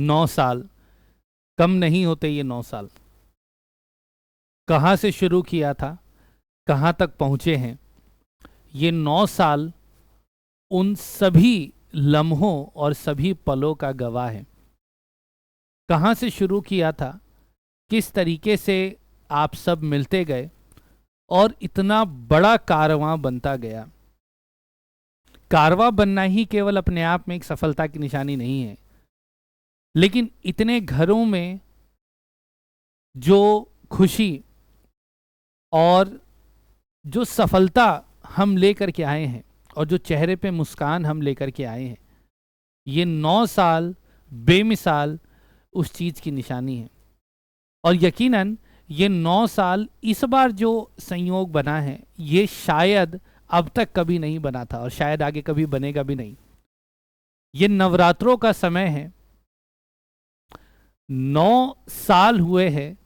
9 साल कम नहीं होते। ये 9 साल कहाँ से शुरू किया था, कहाँ तक पहुँचे हैं, ये 9 साल उन सभी लम्हों और सभी पलों का गवाह है। कहाँ से शुरू किया था, किस तरीके से आप सब मिलते गए और इतना बड़ा कारवां बनता गया। कारवां बनना ही केवल अपने आप में एक सफलता की निशानी नहीं है, लेकिन इतने घरों में जो खुशी और जो सफलता हम लेकर के आए हैं और जो चेहरे पे मुस्कान हम लेकर के आए हैं, ये 9 साल बेमिसाल उस चीज़ की निशानी है। और यकीनन ये 9 साल इस बार जो संयोग बना है, ये शायद अब तक कभी नहीं बना था और शायद आगे कभी बनेगा भी नहीं। ये नवरात्रों का समय है, 9 साल हुए हैं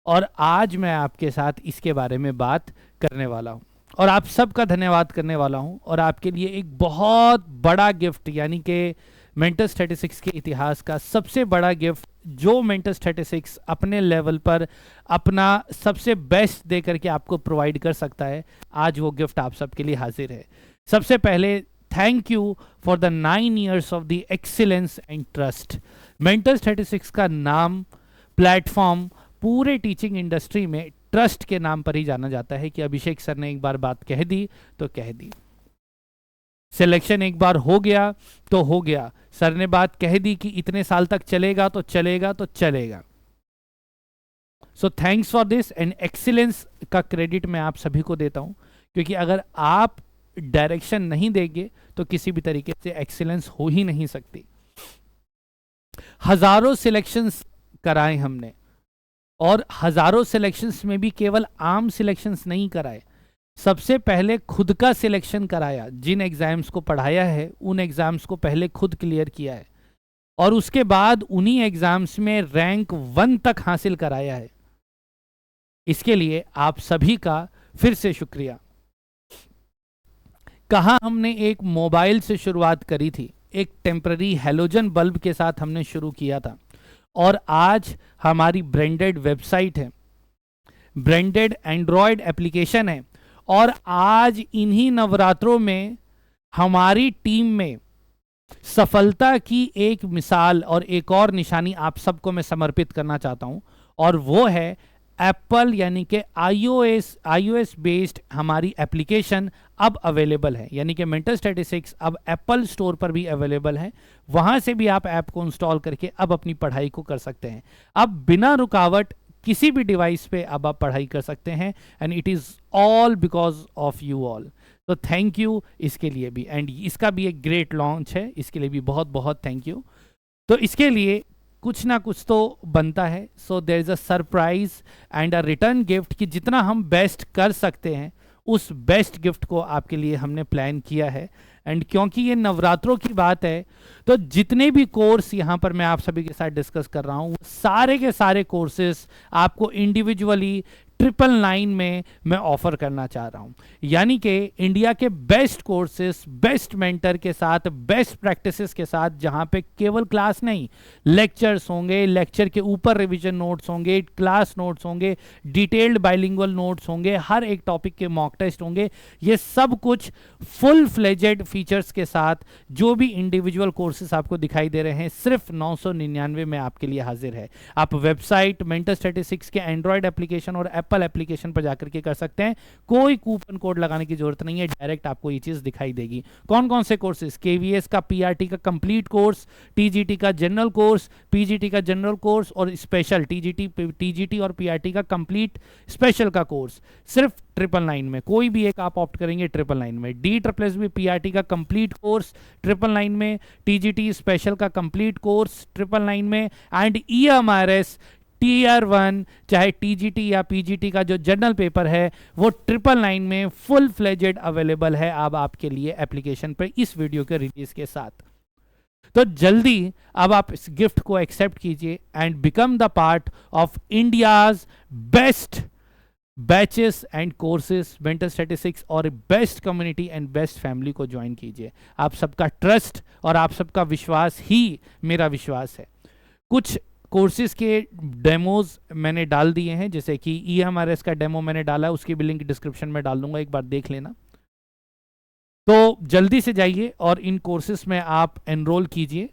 और आज मैं आपके साथ इसके बारे में बात करने वाला हूं और आप सबका धन्यवाद करने वाला हूं और आपके लिए एक बहुत बड़ा गिफ्ट, यानी कि मेंटस 36 के इतिहास का सबसे बड़ा गिफ्ट जो मेंटस 36 अपने लेवल पर अपना सबसे बेस्ट दे करके आपको प्रोवाइड कर सकता है, आज वो गिफ्ट आप सबके लिए हाजिर है। सबसे पहले thank you for the 9 years of the excellence and trust. Mentors 36 का नाम, प्लेटफॉर्म पूरे टीचिंग इंडस्ट्री में ट्रस्ट के नाम पर ही जाना जाता है कि अभिषेक सर ने एक बार बात कह दी तो कह दी, सिलेक्शन एक बार हो गया तो हो गया, सर ने बात कह दी कि इतने साल तक चलेगा तो चलेगा तो चलेगा। So thanks for this and excellence का क्रेडिट मैं आप सभी को देता हूं, क्योंकि अगर आप डायरेक्शन नहीं देंगे तो किसी भी तरीके से एक्सीलेंस हो ही नहीं सकती। हजारों सिलेक्शंस कराए हमने और हजारों सिलेक्शंस में भी केवल आम सिलेक्शंस नहीं कराए, सबसे पहले खुद का सिलेक्शन कराया। जिन एग्जाम्स को पढ़ाया है उन एग्जाम्स को पहले खुद क्लियर किया है और उसके बाद उन्हीं एग्जाम्स में रैंक 1 तक हासिल कराया है। इसके लिए आप सभी का फिर से शुक्रिया। कहाँ हमने एक मोबाइल से शुरुआत करी थी, एक टेम्पररी हेलोजन बल्ब के साथ हमने शुरू किया था और आज हमारी ब्रांडेड वेबसाइट है, ब्रांडेड एंड्रॉयड एप्लीकेशन है और आज इन्हीं नवरात्रों में हमारी टीम में सफलता की एक मिसाल और एक और निशानी आप सबको मैं समर्पित करना चाहता हूं और वो है एप्पल, यानी कि iOS बेस्ड हमारी एप्लीकेशन अब अवेलेबल है, यानी कि मेंटस 36 अब एप्पल स्टोर पर भी अवेलेबल है। वहां से भी आप ऐप को इंस्टॉल करके अब अपनी पढ़ाई को कर सकते हैं। अब बिना रुकावट किसी भी डिवाइस पे अब आप पढ़ाई कर सकते हैं and it is all because of you all. तो थैंक यू इसके लिए भी, एंड इसका भी एक ग्रेट लॉन्च है, इसके लिए भी बहुत बहुत थैंक यू। तो इसके लिए कुछ ना कुछ तो बनता है, so there is a surprise and a return gift कि जितना हम बेस्ट कर सकते हैं उस बेस्ट गिफ्ट को आपके लिए हमने प्लान किया है। एंड क्योंकि ये नवरात्रों की बात है तो जितने भी कोर्स यहाँ पर मैं आप सभी के साथ डिस्कस कर रहा हूँ, सारे के सारे कोर्सेस आपको इंडिविजुअली 999 में मैं ऑफर करना चाह रहा हूँ, यानी कि इंडिया के बेस्ट कोर्सेस, बेस्ट मेंटर के साथ, बेस्ट प्रैक्टिसेस के साथ, जहाँ पे केवल क्लास नहीं, लेक्चर्स होंगे, लेक्चर के ऊपर रिवीजन नोट्स होंगे, क्लास नोट्स होंगे, डिटेल्ड बाइलिंगुअल नोट्स होंगे, हर एक टॉपिक के मॉक टेस्ट होंगे। ये सब कुछ फुल फ्लेजेड फीचर्स के साथ जो भी इंडिविजुअल कोर्सेस आपको दिखाई दे रहे हैं सिर्फ 999 में आपके लिए हाजिर है। आप वेबसाइट मेंटस 36 के एंड्रॉयड एप्लीकेशन और एप्पल एप्लीकेशन पर जाकर के कर सकते हैं, कोई कूपन कोड लगाने की जरूरत नहीं है, डायरेक्ट आपको ये चीज दिखाई देगी। कौन कौन से कोर्सेज? केवीएस का पीआरटी का कंप्लीट कोर्स, टीजीटी का जनरल कोर्स, पीजीटी का जनरल कोर्स और स्पेशल टीजीटी और पीआरटी का कंप्लीट स्पेशल का कोर्स सिर्फ 999 में। कोई भी एक आप ऑप्ट करेंगे 999 में। DSSB पीआरटी का कंप्लीट कोर्स 999 में, टीजीटी स्पेशल का कंप्लीट कोर्स 999 में एंड EMRS Tier 1 चाहे टीजीटी या पीजीटी का जो जनरल पेपर है वो 999 में फुल फ्लेजेड अवेलेबल है अब आपके लिए एप्लीकेशन पर इस वीडियो के रिलीज के साथ। तो जल्दी अब आप इस गिफ्ट को एक्सेप्ट कीजिए and become the part of India's best batches and courses Mentors 36 और best community and best family को ज्वाइन कीजिए। आप सबका ट्रस्ट और आप सबका विश्वास ही मेरा विश्वास है। कुछ कोर्सेज के डेमोज मैंने डाल दिए हैं, जैसे कि EMRS का डेमो मैंने डाला है, उसकी भी लिंक डिस्क्रिप्शन में डाल दूंगा, एक बार देख लेना। तो जल्दी से जाइए और इन कोर्सेज में आप एनरोल कीजिए।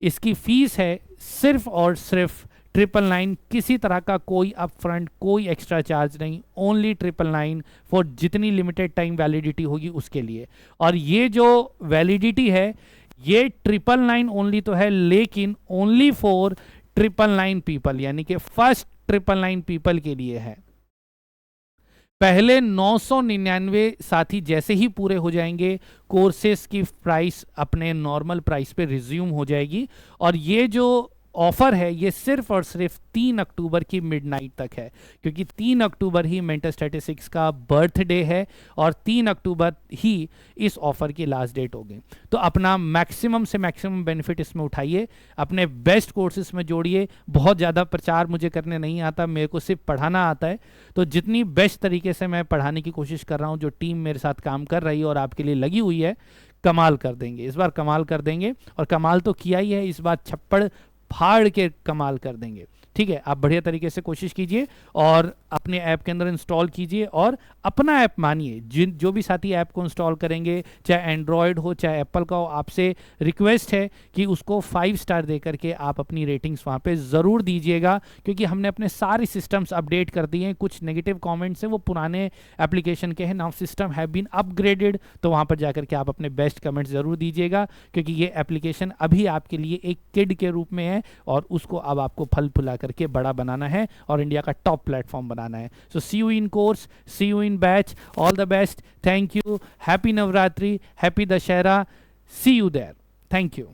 इसकी फीस है सिर्फ और सिर्फ 999, किसी तरह का कोई अपफ्रंट, कोई एक्स्ट्रा चार्ज नहीं, ओनली 999 फॉर जितनी लिमिटेड टाइम वैलिडिटी होगी उसके लिए। और ये जो वैलिडिटी है ये 999 ओनली तो है, लेकिन ओनली फॉर 999 पीपल, यानी कि फर्स्ट 999 पीपल के लिए है। पहले 999 साथी जैसे ही पूरे हो जाएंगे, कोर्सेस की प्राइस अपने नॉर्मल प्राइस पे रिज्यूम हो जाएगी। और ये जो ऑफर है ये सिर्फ और सिर्फ 3 अक्टूबर की मिडनाइट तक है, क्योंकि 3 अक्टूबर ही मेंटर स्टैटिस्टिक्स का बर्थडे है और 3 अक्टूबर ही इस ऑफर की लास्ट डेट होगी। तो अपना मैक्सिमम से मैक्सिमम बेनिफिट इसमें उठाइए, अपने बेस्ट कोर्सेज में जोड़िए। बहुत ज़्यादा प्रचार मुझे करने नहीं आता, मेरे को सिर्फ पढ़ाना आता है, तो जितनी बेस्ट तरीके से मैं पढ़ाने की कोशिश कर रहा हूँ, जो टीम मेरे साथ काम कर रही है और आपके लिए लगी हुई है, कमाल कर देंगे इस बार, कमाल कर देंगे। और कमाल तो किया ही है, इस बार छप्पड़ फाड़ के कमाल कर देंगे। ठीक है, आप बढ़िया तरीके से कोशिश कीजिए और अपने ऐप के अंदर इंस्टॉल कीजिए और अपना ऐप मानिए। जो भी साथी ऐप को इंस्टॉल करेंगे, चाहे एंड्रॉयड हो चाहे एप्पल का हो, आपसे रिक्वेस्ट है कि उसको 5 स्टार दे करके आप अपनी रेटिंग्स वहाँ पे ज़रूर दीजिएगा, क्योंकि हमने अपने सारे सिस्टम्स अपडेट कर दिए हैं। कुछ नेगेटिव कमेंट्स हैं वो पुराने एप्लीकेशन के हैं, now system have been upgraded, तो वहाँ पर जाकर के आप अपने बेस्ट कमेंट्स ज़रूर दीजिएगा, क्योंकि ये एप्लीकेशन अभी आपके लिए एक किड के रूप में है और उसको अब आपको फल फुला करके बड़ा बनाना है और इंडिया का टॉप प्लेटफॉर्म बनाना है। So see you in course, see you in batch, all the best, thank you, happy Navratri, happy Dussehra, see you there, thank you.